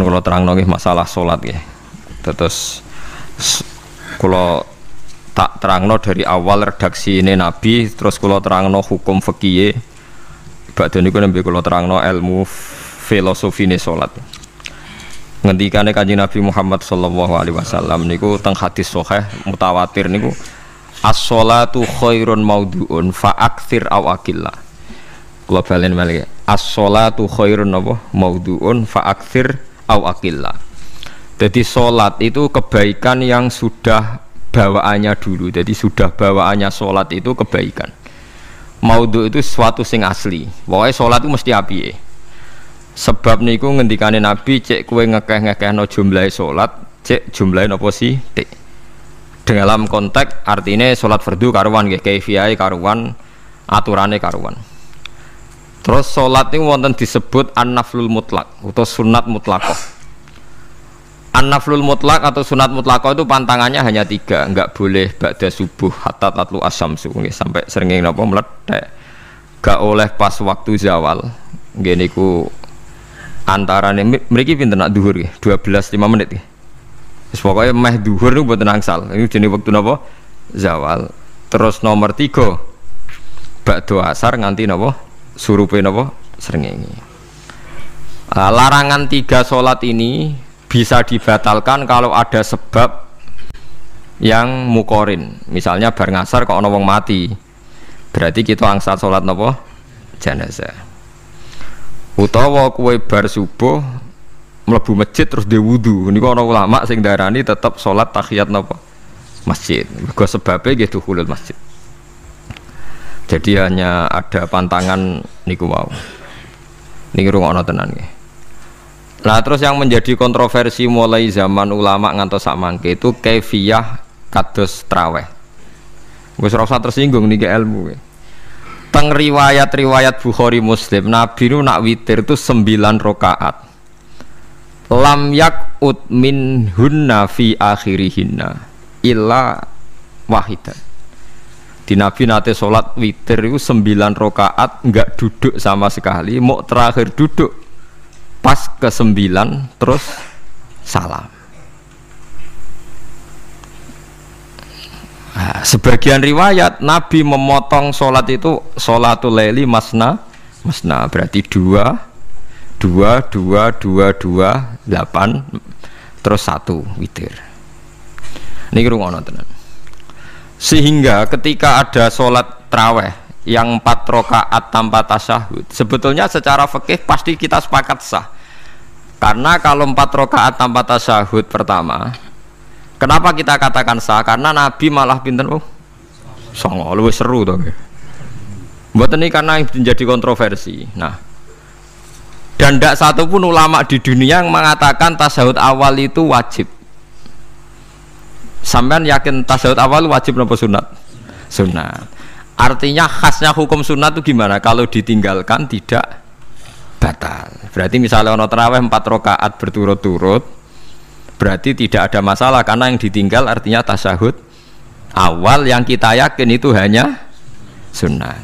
Kalau terang nongih masalah sholat ya. Terus kalau tak terangno dari awal redaksi ini Nabi, terus kalau terangno hukum fikih. Badhe niku nembe kalau terangno ilmu filosofi ini sholat. Ngendikane Kanjeng Nabi Muhammad sallallahu alaihi wasallam niku teng hadis sahih mutawatir niku as-sholatu khairun maudhu'un fa aktsir aw aqilla. Kula balen malih. As-sholatu khairun maudhu'un fa aktsir aw aqilla. Jadi sholat itu kebaikan yang sudah bawaannya dulu. Jadi sudah bawaannya sholat itu kebaikan. Maudhu itu sesuatu sing asli. Pokoknya sholat itu mesti apike. Sebab niku ngendikane Nabi cek kowe ngekeh-ngekehno jumlahe sholat, cek jumlahe napa sih? Dalam konteks artinya sholat fardu karuan nggih, kaifiyahe karuan, aturane karuan. Terus sholat niku wonten disebut an-naflul mutlak atau sunat mutlaqah. An-naflul mutlak atau sunat mutlaqah itu pantangannya hanya 3, enggak boleh ba'da subuh hatta tatlu asyamsu nggih sampai srengenge napa meletek. Enggak oleh pas waktu zawal. Nggih niku antarane mriki pinten nak zuhur nggih 12:05 menit nggih. Wis pokoke meh zuhur niku mboten angsal. Niku jenenge wektu napa? Zawal. Terus nomor 3 ba'da asar nganti napa? Surupe napa? Srengenge. Larangan 3 salat ini bisa dibatalkan kalau ada sebab yang mukorin. Misalnya bar ngasar kok ana wong mati, berarti kita angsal salat napa? Jenazah. Utawa kowe bar subuh mlebu masjid terus dhewe wudu. Niku ana ulama sing darani tetep salat tahiyat napa? Masjid. Mergo sebabe nggih dukhulul masjid. Jadi hanya ada pantangan niku wau. Niki rungokno tenan nggih. Nah terus yang menjadi kontroversi mulai zaman ulama ngantos sak mangke itu kaifiyah kados traweh. Wis ora usah tersinggung niki ilmu. Teng riwayat-riwayat Bukhari Muslim Nabi nu nak witir itu 9 rakaat. Lam yakut min hunna fi akhirihinna illa wahidan. Di Nabi nate salat witir itu 9 rakaat enggak duduk sama sekali, mau terakhir duduk pas ke-9 terus salam. Nah, sebagian riwayat Nabi memotong sholat itu sholatul laili masna berarti 2 8 terus 1 witir. Ini ngrungokno tenan. Sehingga ketika ada sholat traweh yang 4 rakaat tanpa tasyahud, sebetulnya secara fikih pasti kita sepakat sah. Karena kalau 4 rakaat tanpa tasyahud pertama, kenapa kita katakan sah? Karena Nabi malah pinten songo luwih seru to nggih. Mboten iki karena menjadi kontroversi. Nah, dan tidak satu pun ulama di dunia yang mengatakan tasyahud awal itu wajib. Sampean yakin tasyahud awal wajib napa sunat? Sunat. Artinya khasnya hukum sunat itu gimana? Kalau ditinggalkan tidak batal. Berarti misalnya ono tarawih 4 rakaat berturut-turut, berarti tidak ada masalah karena yang ditinggal artinya tasyahud awal yang kita yakin itu hanya sunat.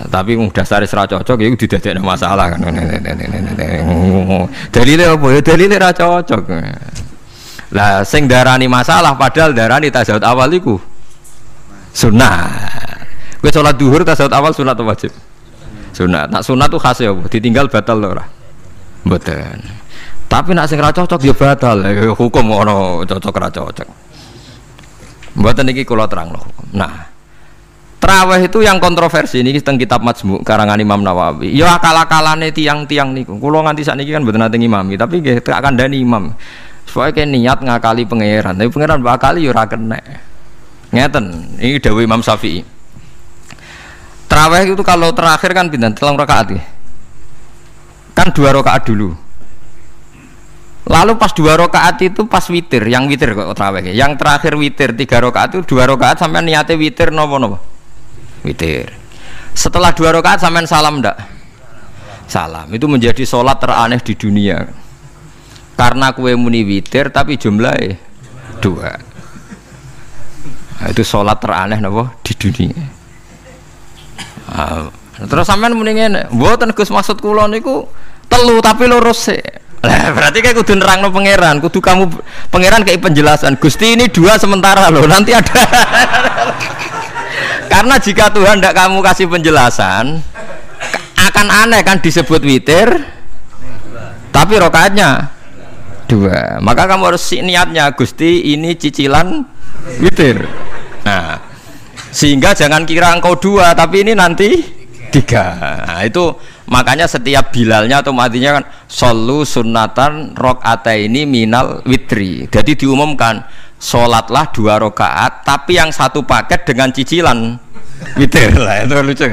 Tapi dasar ora cocok ya didadekno masalah kan. Dalile apa ya? Dalile ora cocok. Lah sing darani masalah padahal darani tasyahud awal iku sunat. Kowe salat zuhur tasyahud awal sunat atau wajib? Sunat. Nak sunat tuh khas ya, ditinggal batal lho ora? Mboten. Tapi nak sing ra cocok ya batal. Hukum ono cocok ra cocok. Mboten iki kula terangno hukum. Nah, traweh itu yang kontroversi ini teng kitab Majmu' karangan Imam Nawawi. Ya akal-akalane tiang-tiang niku. Kula nganti sakniki kan mboten nate ngimami, tapi nggih tak kandhani imam. Supaya niat ngakali pangeran. Tapi pangeran bakali ya ora kena. Ngeten, ini dawuh Imam Syafi'i. Tarawih itu kalau terakhir kan pinten 3 rakaat ya. Kan 2 rakaat dulu. Lalu pas 2 rakaat itu pas witir, yang witir kok tarawih. Yang terakhir witir 3 rakaat itu 2 rakaat sampean niate witir napa? Witir. Setelah 2 rakaat sampean salam ndak? Salam. Itu menjadi sholat teraneh di dunia. Karena kue muni witir tapi jumlahnya 2. Nah, itu sholat teraneh napa di dunia. Terus sampean muni ngene, mboten Gus maksud kula niku Telu tapi lurus sih. Lah berarti kayak kudu nerangno pangeran, kudu kamu pangeran kayak penjelasan. Gusti ini 2 sementara loh, nanti ada. Karena jika Tuhan tidak kamu kasih penjelasan, akan aneh kan disebut witir, tapi rokaatnya 2. Maka kamu harus niatnya Gusti ini cicilan witir. Nah, sehingga jangan kira engkau 2, tapi ini nanti 3. Nah, itu makanya setiap bilalnya atau matinya kan solu sunnatan rok'ataini minal witri. Jadi diumumkan sholatlah 2 rakaat, tapi yang satu paket dengan cicilan witir. Lah itu lucu.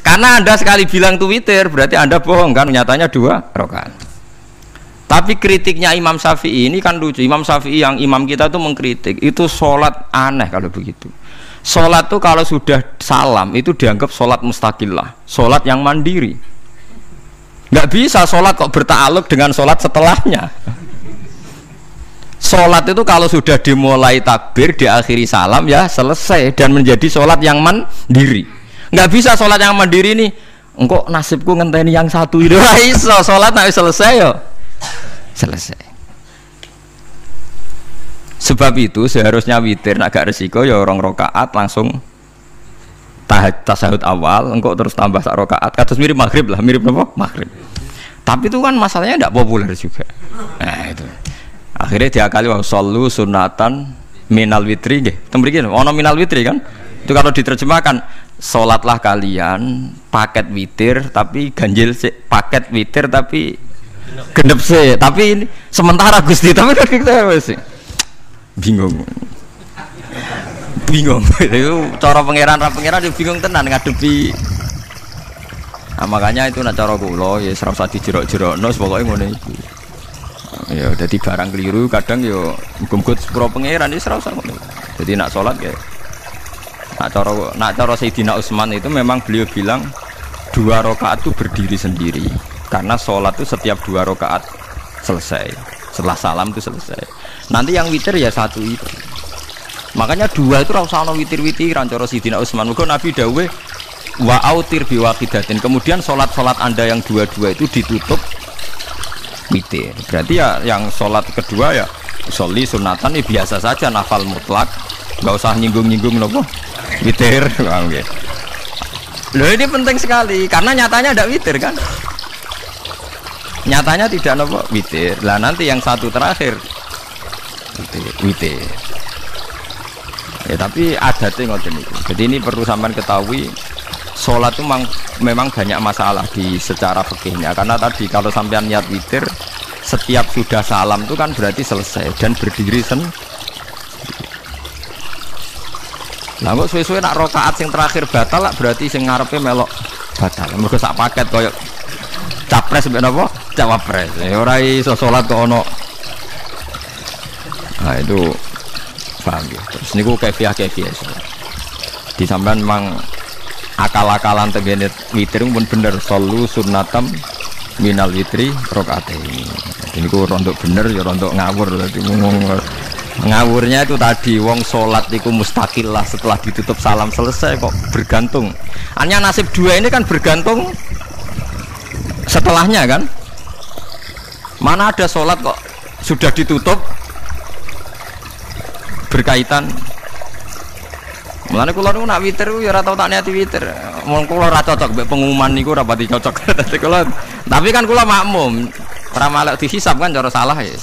Karena Anda sekali bilang itu witir, berarti Anda bohong kan, nyatanya 2 rakaat. Tapi kritiknya Imam Syafi'i ini kan lucu. Imam Syafi'i yang imam kita tuh mengkritik, itu sholat aneh kalau begitu. Sholat tuh kalau sudah salam itu dianggap sholat mustaqillah, sholat yang mandiri. Nggak bisa sholat kok bertakluk dengan sholat setelahnya. Sholat itu kalau sudah dimulai takbir, diakhiri salam ya selesai dan menjadi sholat yang mandiri. Nggak bisa sholat yang mandiri nih, engkau nasibku ngenteni yang satu itu. Iso sholat nggak selesai yo, selesai. Sebab itu seharusnya witir agak resiko ya 2 rakaat langsung tasahud awal, engkau terus tambah 1 rakaat. Kados mirip maghrib lah, mirip apa? Maghrib. Tapi itu kan masalahnya tidak populer juga. Nah itu. Akhirnya diakali wa shollu sunatan minal witri nggih. Tembriki ono minal witri kan? Itu kalau diterjemahkan salatlah kalian paket witir tapi ganjil sih, paket witir tapi genep sih. Tapi ini sementara Gusti, tapi kan kita sih bingung itu cara pangeran dia bingung tenan ngadepi. Nah, makanya itu nak cara kula ya ora usah dijerok-jerokno pokoke ngene iki. Ya dadi barang keliru kadang ya muga-muga sepuro pangeran iki ora usah ngono. Jadi nak salat ya nak cara Sayyidina Utsman itu memang beliau bilang 2 rakaat itu berdiri sendiri. Karena salat itu setiap 2 rakaat selesai. Setelah salam itu selesai. Nanti yang witir ya 1 itu. Makanya 2 itu rasa ono witir-witiran cara Sayyidina Utsman. Muga Nabi dawuh wa autir biwaqidatin. Kemudian salat-salat Anda yang 2 itu ditutup witir. Berarti ya yang salat kedua ya sholli sunatan ini biasa saja, nafal mutlak. Enggak usah nyinggung-nyinggung nopo witir. Oke. Loh ini penting sekali karena nyatanya ada witir kan? Nyatanya tidak nopo witir. Lah nanti yang 1 terakhir witir. Ya tapi adatnya ngoten niku. Jadi ini perlu sampean ketahui, sholat itu memang banyak masalah di secara fikihnya. Karena tadi kalau sampean niat witir, setiap sudah salam itu kan berarti selesai dan berdiri sendiri. Lah kok suwe-suwe nak rakaat sing terakhir batal lah, berarti sing ngarepe melok batal. Mergo sak paket koyo capres mbek napa? Cawapres. Ya ora iso salat kok ono. Nah itu paham ya. Terus niku kefiah-kefiah. Di sampean memang akal-akalan tegene witir pun bener, solu sunnatam minal witri rakaataini. Jadi niku rontok bener ya rontok ngawur. Dadi ngawurnya itu tadi wong salat iku mustaqillah, setelah ditutup salam selesai kok bergantung. Hanya nasib 2 ini kan bergantung setelahnya kan. Mana ada salat kok sudah ditutup berkaitan. Mulane kula niku nak witir ya ora tau tak niati witir. Mun kula ora cocok mbek pengumuman niku ora pati cocok. Dadi kula tapi kan kula makmum. Ora malek dihisab kan cara salah ya.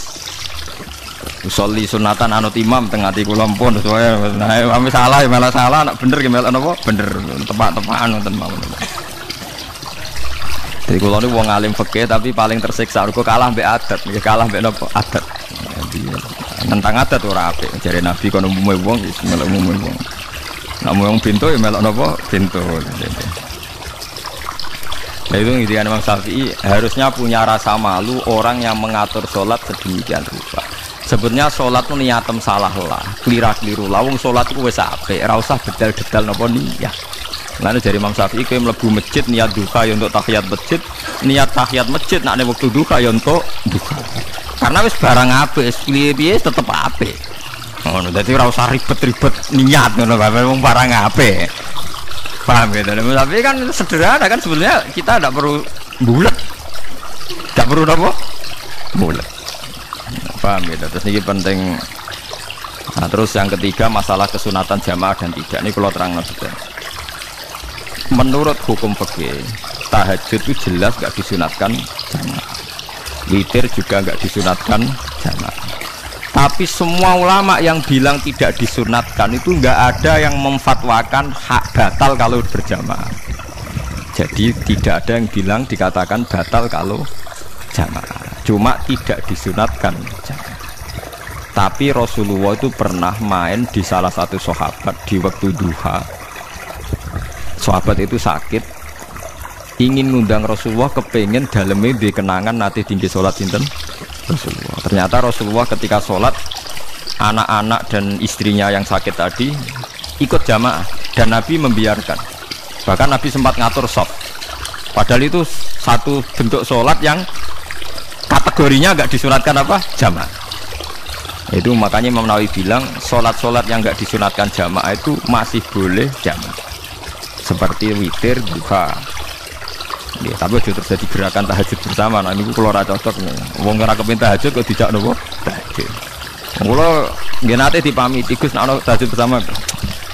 Usolli sunatan anut imam teng ati kula pun sesuai. Nah, ame salah ya malah salah, nak bener ki melok napa? Bener. Tepak-tepakan wonten mawon. Jadi kula niku wong alim fikih tapi paling tersiksa mergo kalah mbek adat, kalah mbek napa? Adat. Tentang adat ora apik. Jare Nabi kono umume wong wis melok umume wong. Nek wong pintu ya melok napa? Pintu. Nah itu ngintikan Imam Syafi'i harusnya punya rasa malu orang yang mengatur sholat sedemikian rupa. Sebenarnya sholat itu niatem salah lah, keliru lah. Wong sholat itu wis apik, ora usah bedal-bedal napa niyah. Lalu dari Imam Syafi'i kowe mlebu masjid niat duha ya untuk tahiyat masjid, niat tahiyat masjid nek nek wektu duha ya untuk duha. Karena wis barang apik, piye-piye tetep apik. Ngono, dadi ora usah ribet-ribet niat ngono bae wong barang apik. Paham ya? Tapi kan sederhana kan sebenarnya kita tidak perlu bulat. Gak perlu apa? Mulet. Paham ya? Terus ini penting. Nah, terus yang ketiga masalah kesunatan jamaah dan tidak. Ini kalau terang juga. Menurut hukum fikih, tahajud itu jelas gak disunatkan jamaah. Witir juga gak disunatkan jamaah. Tapi semua ulama yang bilang tidak disunatkan itu nggak ada yang memfatwakan hak batal kalau berjamaah. Jadi tidak ada yang bilang dikatakan batal kalau jamaah. Cuma tidak disunatkan jamaah. Tapi Rasulullah itu pernah main di salah satu sahabat di waktu duha. Sahabat itu sakit, ingin ngundang Rasulullah, kepengen dalamnya di kenangan nanti tinggi sholat sinten Rasulullah. Ternyata Rasulullah ketika sholat, anak-anak dan istrinya yang sakit tadi ikut jamaah dan Nabi membiarkan. Bahkan Nabi sempat ngatur shop. Padahal itu satu bentuk sholat yang kategorinya nggak disunatkan apa? Jamaah. Itu makanya Imam Nawawi bilang sholat-sholat yang nggak disunatkan jamaah itu masih boleh jamaah. Seperti witir, duha. Ya, tapi aja terjadi gerakan tahajud bersama. Nah ini kalau ora cocok nih. Wong ora kepengin tahajud kok dijak nopo? Tahajud. Kula nggih nate dipamiti Gus nek ana tahajud bersama.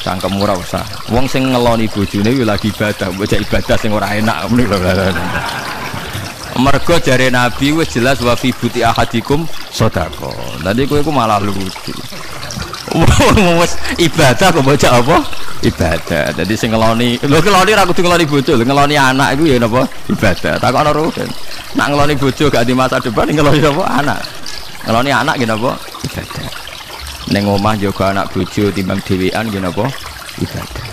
Cangkem ora usah. Wong sing ngeloni bojone yo lagi ibadah, bocah ibadah sing ora enak ngene lho. Mergo jare Nabi wis jelas wa fi buti ahadikum sedekah. Tadi kowe iku malah lucu. Wes ibadah kok bocah apa? Ibadah. Jadi sing ngeloni, lho ngeloni ra kudu ngeloni bojo, ngeloni anak iku ya napa? Ibadah. Takokno rugen. Nak ngeloni bojo gak di masa depan ngeloni apa? Anak. Ngeloni anak nggih napa? Ibadah. Ning omah jaga anak bojo timbang dhewean nggih napa? Ibadah.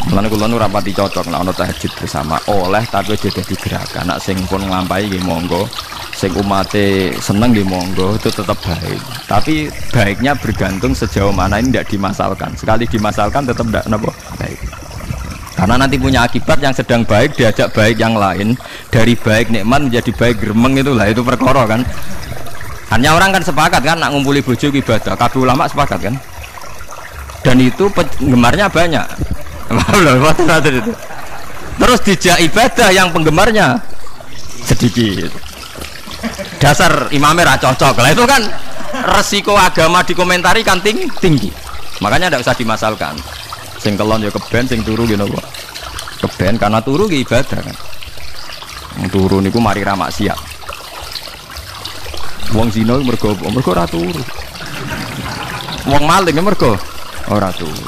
Mulane kula nu rapati cocok nek ana tahajud bersama oleh tapi aja dadi gerakan. Nak sing pun nglampahi nggih monggo. Sing umate seneng nggih monggo, itu tetap baik. Tapi baiknya bergantung sejauh mana ini tidak dimasalkan. Sekali dimasalkan tetap tidak napa baik. Karena nanti punya akibat yang sedang baik diajak baik yang lain, dari baik nikmat menjadi baik gremeng, itulah itu perkara kan. Hanya orang kan sepakat kan nak ngumpuli bojo ibadah, kabeh ulama sepakat kan. Dan itu penggemarnya banyak. Terus dijak ibadah yang penggemarnya sedikit. Dasar imamnya ra cocok lah, itu kan resiko agama dikomentari kan tinggi. Makanya tidak usah dimasalkan. Sing kelon ya keben, sing turu gitu kok. Keben karena turu ki ibadah kan. Turu niku mari ra maksiat. Wong zina mergo ora turu. Wong maling mergo ora turu.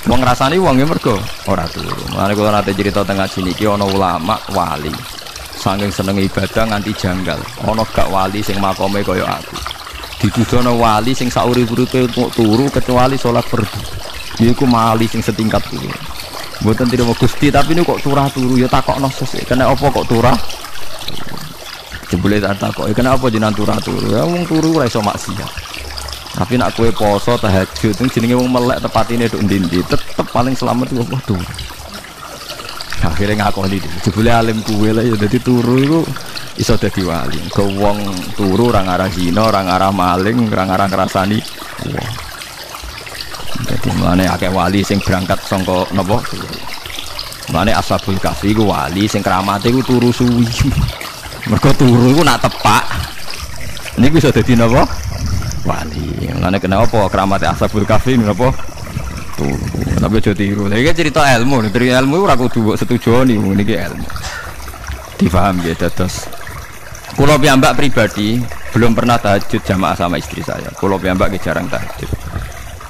Wong ngrasani wong mergo ora turu. Mulane kula nate cerita teng ngaji niki ana ulama wali. Saking seneng ibadah nganti janggal. Ana gak wali sing makome kaya aku. Dituduhno wali sing saurip-uripe turu kecuali salat fardu. Niku wali sing setingkat kuwi. Mboten tidak Gusti tapi niku kok turah turu ya takokno sesuk. Kena apa kok turah? Jebule tak takoki kena apa jenengan turah turu? Ya wong turu ora iso maksiat. Tapi nak kowe poso tahajud jenenge wong melek tepatine nduk ndi-ndi tetep paling selamat ku Allah turu. Akhirnya ngakoni jebule alim kuwe lah ya dadi turu iku iso dadi wali. Ke wong turu ora ngarah zina, ora ngarah maling, ora ngarah ngrasani. Wah. Dadi mulane akeh wali sing berangkat saka napa? Mulane Ashabul Kahfi iku wali sing keramate iku turu suwi. Mergo turu iku nak tepak. Niku iso dadi napa? Wali. Mulane kenapa keramate Ashabul Kahfi napa? Tapi aja tiru. Iki cerita ilmu, dari ilmu ora kudu setuju niku niki ilmu. Difaham ya dados. Kula piyambak pribadi belum pernah tahajud jamaah sama istri saya. Kula piyambak jarang tahajud.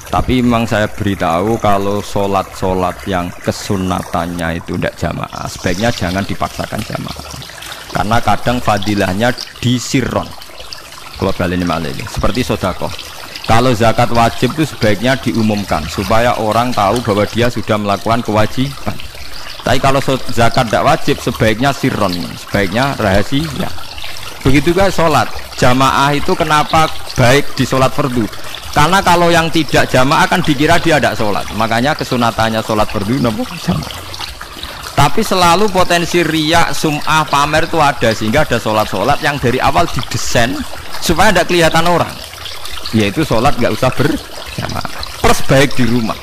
Tapi memang saya beritahu kalau sholat yang kesunatannya itu tidak jamaah, sebaiknya jangan dipaksakan jamaah. Karena kadang fadilahnya disirron. Kalau balik ini seperti sedekah. Kalau zakat wajib itu sebaiknya diumumkan supaya orang tahu bahwa dia sudah melakukan kewajiban. Tapi kalau zakat tidak wajib sebaiknya sirron, sebaiknya rahasia. Begitu juga sholat jamaah itu kenapa baik di sholat fardu? Karena kalau yang tidak jamaah kan dikira dia tidak sholat. Makanya kesunatannya sholat fardu nomor jamaah. Tapi selalu potensi riya, sum'ah, pamer itu ada, sehingga ada sholat-sholat yang dari awal didesain supaya tidak kelihatan orang. Yaitu sholat nggak usah berjamaah, plus baik di rumah.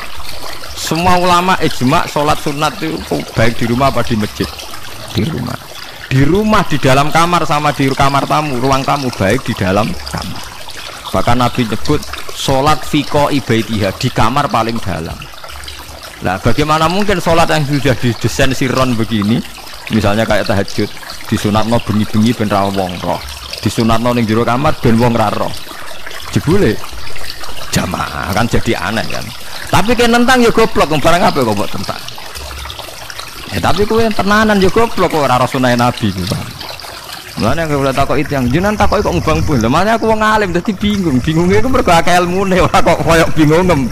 Semua ulama ijma sholat sunat itu baik di rumah apa di masjid? Di rumah. Di rumah, di dalam kamar sama di kamar tamu, ruang tamu, baik di dalam kamar. Bahkan Nabi nyebut sholat fiko ibaitiha, di kamar paling dalam. Nah, bagaimana mungkin sholat yang sudah didesain siron begini, misalnya kayak tahajud, disunatno bengi-bengi ben ra wong roh, disunatno ning jero kamar ben wong ra roh. Jebule jamaah kan jadi aneh kan. Tapi kan tentang ya goblok, barang apa kok mbok tentang. Ya tapi kowe tenanan yo goblok kok ora sunah Nabi ku. Mulane aku ora takok itu yang jenengan takoki kok ngubang pun. Lha mane aku wong alim dadi bingung. Bingunge ku mergo akeh ilmune ora kok koyo bingungem.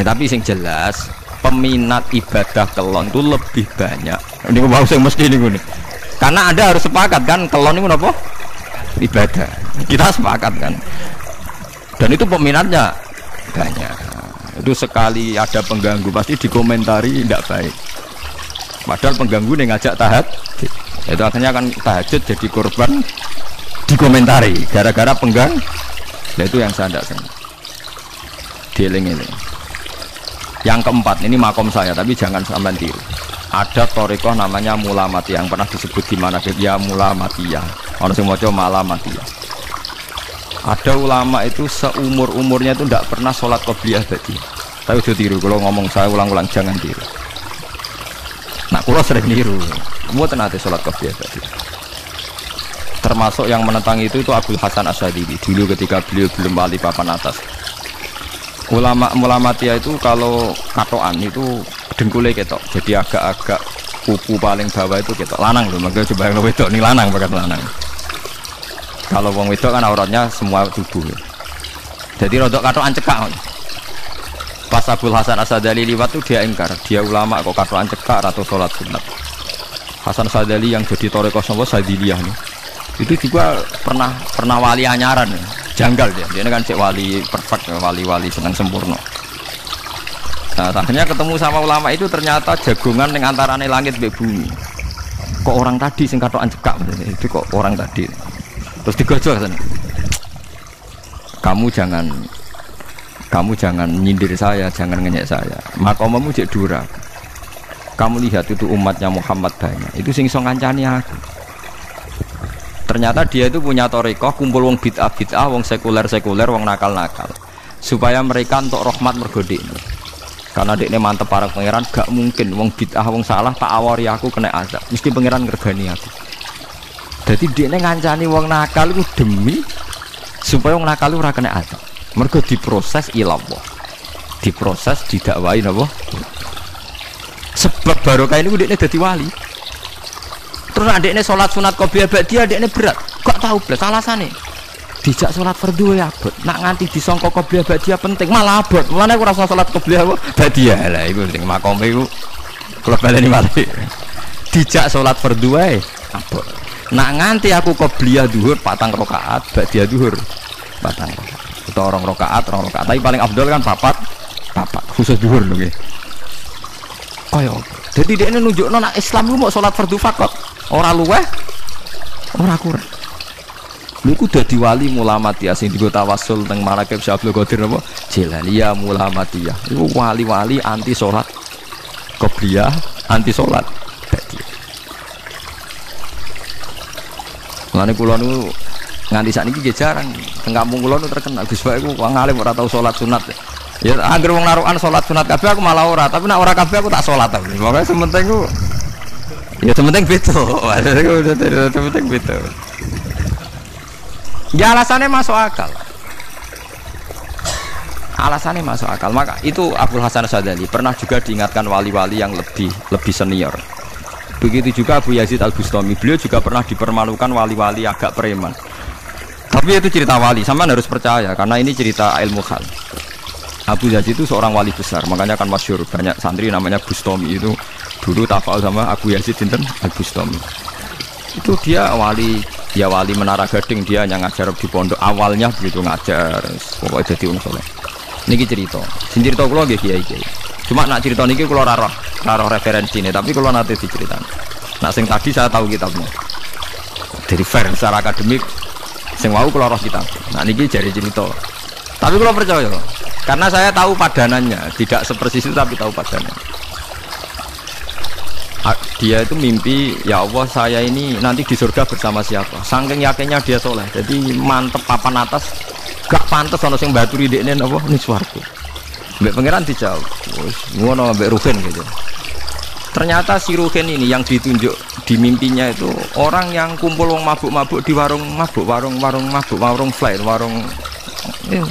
Tapi sing jelas peminat ibadah kelon itu lebih banyak. Ini mau sing mesti niku nih. Karena Anda harus sepakat kan kelon niku napa? Ibadah. Kita sepakat kan. Dan itu peminatnya banyak. Itu sekali ada pengganggu pasti dikomentari tidak baik. Padahal pengganggu nih ngajak tahajud, itu akhirnya akan tahajud jadi korban dikomentari gara-gara penggang. Nah itu yang saya tidak senang. Dieling-eling. Yang keempat ini makom saya, tapi jangan sampai tiru. Ada torikoh namanya Mulamatiyah yang pernah disebut di mana ya Mulamatiyah. Orang semua coba Mulamatiyah. Ada ulama itu seumur-umurnya itu tidak pernah sholat qobliyah tadi. Tapi udah tiru, kalau ngomong saya ulang-ulang jangan tiru. Nah, kalau sering tiru, semua tenate sholat qobliyah tadi. Termasuk yang menentang itu Abdul Hasan Asyadili dulu ketika beliau belum wali papan atas. Ulama Mulamatiyah itu kalau katoan itu dengkulnya ketok, jadi agak-agak kuku paling bawah itu ketok. Lanang loh, makanya coba yang wedok nih lanang bakat lanang. Kalau wong wedok kan auratnya semua tubuh. Jadi rodok katokan cekak. Pas Abdul Hasan Asyadili liwat tuh dia ingkar, dia ulama kok katokan cekak atau sholat sunat. Hasan Asyadili yang jadi toreko sama Sadiliyah nih. Itu juga pernah wali anyaran ya. Janggal dia. Dia kan cek wali perfect, wali senang sempurna. Nah, akhirnya ketemu sama ulama itu ternyata jagungan yang antarane langit be bumi. Kok orang tadi sing katokan cekak itu kok orang tadi. Terus digojol sana. Kamu jangan nyindir saya, jangan ngenyek saya. Makomamu cek dura. Kamu lihat itu umatnya Muhammad banyak. Itu sing iso ngancani aku. Ternyata dia itu punya torikoh, kumpul wong bid'ah, wong sekuler, wong nakal. Supaya mereka untuk rahmat mergodi. Karena dekne mantep para pangeran, gak mungkin wong bid'ah, wong salah tak awari aku kena azab. Mesti pangeran ngergani aku. Jadi dia ngancani wong nakal itu demi supaya wong nakal ora kena azab. Mergo diproses ilallah. Diproses didakwahi napa? Sebab barokah ini dekne dadi wali. Terus adekne salat sunat qobliyah ba'diyah adekne berat. Gak tahu blas alasane. Dijak salat fardhu ya abot. Nak nganti disangka qobliyah ba'diyah penting malah abot. Mulane aku rasa salat qobliyah ba'diyah. Lah iku sing makome iku kula baleni malih. Dijak salat fardhu wae abot. Nak nganti aku qobliyah zuhur 4 rakaat, ba'diyah zuhur 4 rakaat. Atau 2 rakaat, tapi paling afdol kan 4 khusus zuhur lho nggih. Kaya jadi dia nunjukno nak Islam lu mau salat fardhu faqat, ora luweh, ora kurang. Niku dadi wali Mulamatiyah sing digo tawassul teng Manaqib Syekh Abdul Qadir napa? Jilaniyah Mulamatiyah. Iku wali-wali anti salat qobliyah, anti salat ba'diyah. Mulane kula nu nganti sakniki nggih jarang teng kampung kula nu terkenal Gus Bae ku wong alim ora tau salat sunat. Ya anggere wong narukan salat sunat kabeh aku malah ora, tapi nek ora kabeh aku tak salat ta. Pokoke sementing ku ya sementing beda. Sementing beda. Ya alasannya masuk akal. Alasannya masuk akal. Maka itu Abdul Hasan Asyadili pernah juga diingatkan wali-wali yang lebih senior. Begitu juga Abu Yazid Al-Bustami, beliau juga pernah dipermalukan wali-wali agak preman. Tapi itu cerita wali, sampean harus percaya karena ini cerita ilmu hal. Abu Yazid itu seorang wali besar, makanya kan masyhur banyak santri namanya Bustami itu dulu tafal sama Abu Yazid sinten Al-Bustami. Itu dia wali, ya wali Menara Gading, dia yang ngajar di pondok awalnya begitu ngajar, pokoknya jadi wong saleh. Niki cerita, sing cerita kula nggih kiai-kiai. Cuma nak cerita niki kula ora roh referensine, tapi kula nate diceritakan. Nah sing tadi saya tahu kitabnya. Dari fair secara akademik sing wau kula roh kitab. Nah niki jari cerita. Tapi kula percaya karena saya tahu padanannya, tidak sepersis itu tapi tahu padanannya. dia itu mimpi, ya Allah saya ini nanti di surga bersama siapa. Saking yakinnya dia soleh, jadi mantep papan atas, gak pantas ono sing baturi dekne apa ning swarga. Mbek pangeran dijawab, wis ngono mbek Ruhin gitu. Ternyata si Ruhin ini yang ditunjuk di mimpinya itu orang yang kumpul wong mabuk-mabuk di warung mabuk, warung fly, warung ini.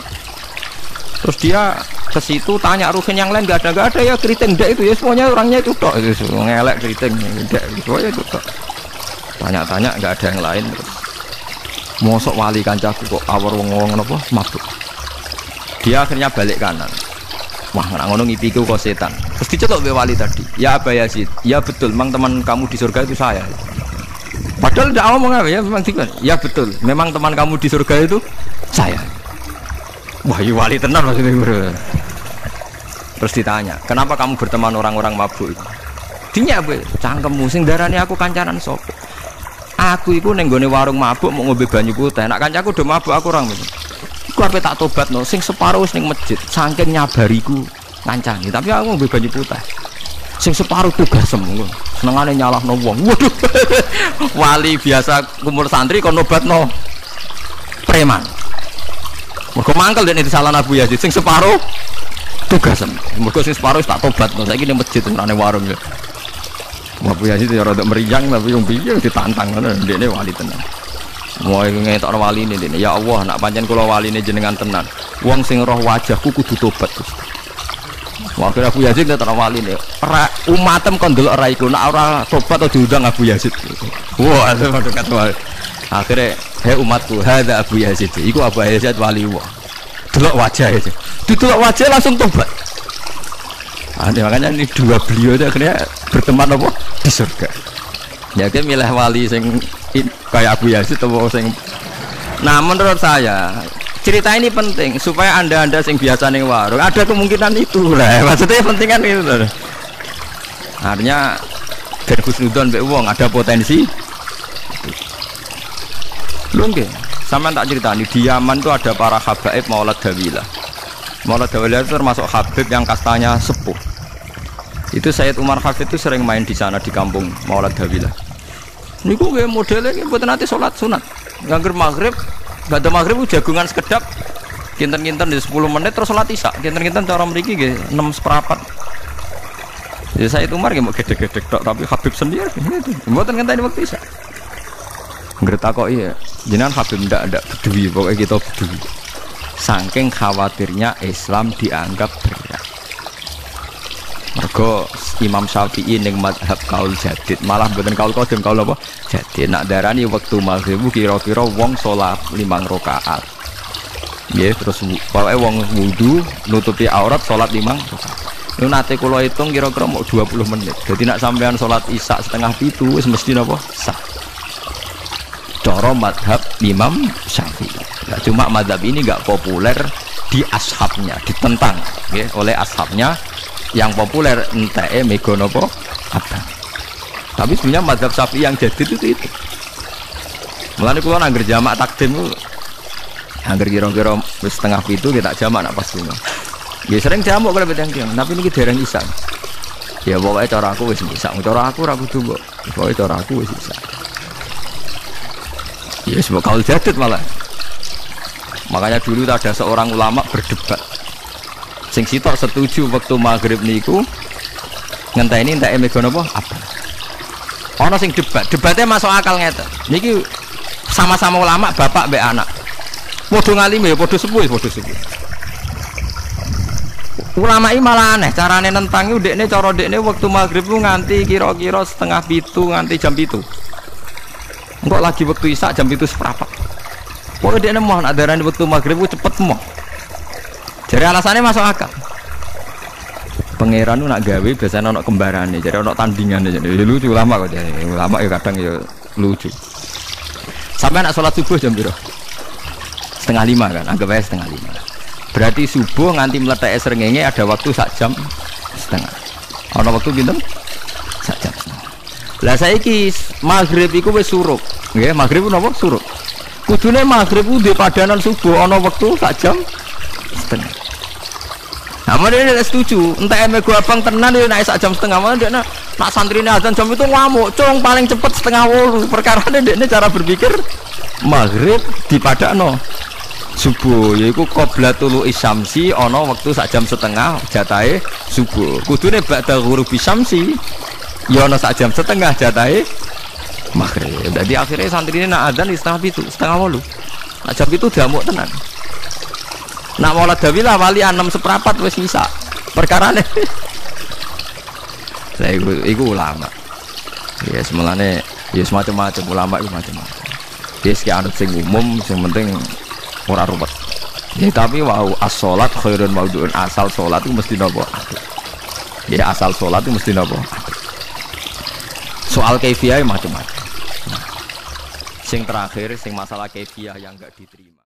Terus dia ke situ tanya Ruhin yang lain nggak ada ya keriting ndak itu ya semuanya orangnya itu tok itu ngelek keriting ndak itu ya itu tok. Tanya-tanya nggak ada yang lain terus. Mosok wali kancaku kok awor wong-wong napa mabuk. Dia akhirnya balik kanan. Wah, ngono ngipiku kok setan. Terus dicetok mbek wali tadi. Ya Aba Yazid, ya betul, memang teman kamu di surga itu saya. Padahal tidak ngomong apa ya, memang tiga. Ya betul, memang teman kamu di surga itu saya. Wah, iya wali tenar maksudnya bro. Terus ditanya, kenapa kamu berteman orang-orang mabuk itu? Dinya apa? Cangkemmu sing darani aku kancanan sop. Aku itu neng gone warung mabuk mau ngombe banyu putih. Nak kancaku udah mabuk aku orang itu. Aku apa tak tobat no? Sing separuh neng masjid, saking nyabariku ngancani. Tapi aku ngombe banyu putih. Sing separuh tugas semua. Senengane nyalah no wong. Waduh, wali biasa kumur santri kon nobat no preman. Mergo mangkel dan itu salah Abu Yazid sing separuh tugas mergo sing separuh tak tobat no saiki ning masjid nang warung ya Abu Yazid ya rada meriang tapi yang piye ditantang ngono ndekne wali tenan mau ngetok wali ini ndekne ya Allah nak pancen kula waline jenengan tenan wong sing roh wajahku kudu tobat Gusti wakil Abu Yazid ngetok waline ora umatem kon delok ora iku nak ora tobat atau diundang Abu Yazid wah itu padha kata akhirnya hei umatku hadza Abu Yazid iku Abu Yazid wali Allah delok wajah aja didelok wajah langsung tobat makanya ini dua beliau itu akhirnya berteman apa di surga ya dia milih wali sing kayak Abu Yazid atau sing nah menurut saya cerita ini penting supaya anda sing biasa ning warung ada kemungkinan itu lah maksudnya penting kan itu artinya dari husnudon mbek wong ada potensi lu nggih sama tak cerita nih di Yaman itu ada para habaib Maulad Dawilah. Maulad Dawilah itu termasuk habib yang kastanya sepuh. Itu Sayyid Umar Hafid itu sering main di sana di kampung Maulad Dawilah. Niku nggih modelnya nggih mboten nate salat sunat. Ngangger maghrib, badhe maghrib jagungan sekedap. Kinten-kinten di 10 menit terus salat isya. Kinten-kinten cara mriki nggih 6/4. Ya Sayyid Umar nggih mau gedhe-gedhe tok tapi habib sendiri gitu. Mboten ngenteni waktu isya. Ngerti kok iya, jenengan Habib ndak peduli, pokoknya kita peduli. Saking khawatirnya Islam dianggap berat. Mergo Imam Syafi'i ning mazhab kaul jadid, malah mboten kaul qadim kaul apa? Jadid. Nak darani wektu maghrib kira-kira wong salat 5 rakaat. Nggih, terus pokoke wong wudu nutupi aurat salat 5 rakaat. Lu nate kula hitung kira-kira mau 20 menit. Jadi nak sampean salat isya setengah 7 wis mesti napa? Sah. Cara madhab Imam Syafi'i. Nah, cuma madhab ini nggak populer di ashabnya, ditentang ya, oleh ashabnya yang populer entah mego nopo apa. Tapi sebenarnya madhab Syafi'i yang jadi itu. Mulane kula nangger jamak takdim ku angger kira-kira wis setengah 7 kita jamak nak pas lunga. Ya sering jamak kalau beteng tapi niki dereng isan. Ya pokoke cara aku wis bisa, cara aku ora kudu kok. Pokoke cara aku wis bisa. Ya sebab kaul jadid malah. Makanya dulu ada seorang ulama berdebat. Sing sitok setuju waktu maghrib niku ngenteni entek mego napa apa. Ana sing debatnya masuk akal ngeten. Niki sama-sama ulama bapak mbek anak. Padha ngalime ya padha sepuh. Ulama ini malah aneh carane nentangi ndekne cara ndekne waktu maghrib ku nganti kira-kira setengah 7 nganti jam 7. Engkau lagi waktu isya jam 7:15. Pokoknya dia nemoh nak darani waktu maghrib cepet moh. Jadi alasannya masuk akal. Pangeran nak gawe biasanya nak kembarannya, jadi nak tandingan aja. Lucu lama kok jadi ulama ya kadang ya lucu. Sampai nak sholat subuh jam berapa? 4:30 kan, anggap aja 4:30. Berarti subuh nganti meletak srengenge ada waktu sak jam setengah. Ada waktu pinten? Sak jam setengah. Lah saiki maghrib iku wis surup. Nggih, maghrib napa surup. Kudune maghrib ku di padanan subuh ana wektu sak jam setengah. Aman dia tidak setuju. Entah gue abang tenan dia naik sak jam setengah. Mana dia nak santri ini azan jam itu ngamuk. Cung paling cepet setengah wolu. Perkara dia cara berpikir maghrib dipadakno subuh. Yaiku qoblatul isyamsi ono waktu sak jam setengah jatahe subuh. Kudune ba'da ghurubi syamsi. Ya ono sak jam setengah jatahe maghrib. Jadi akhirnya santri ini nak azan di setengah wolu. Nak jam itu diamuk tenan. Nak maulad dawilah wali 6/4 wis bisa. Perkarane. Lah iku ulama. Ya semelane ya semacam-macam ulama iku macam-macam. Ya sik anut sing umum sing penting ora ruwet. Ya tapi wau as-shalat khairun maudhu'un, asal salat itu mesti napa? Ya asal salat itu mesti napa? Soal kaifiyah macam-macam. Sing terakhir sing masalah kaifiyah yang enggak diterima.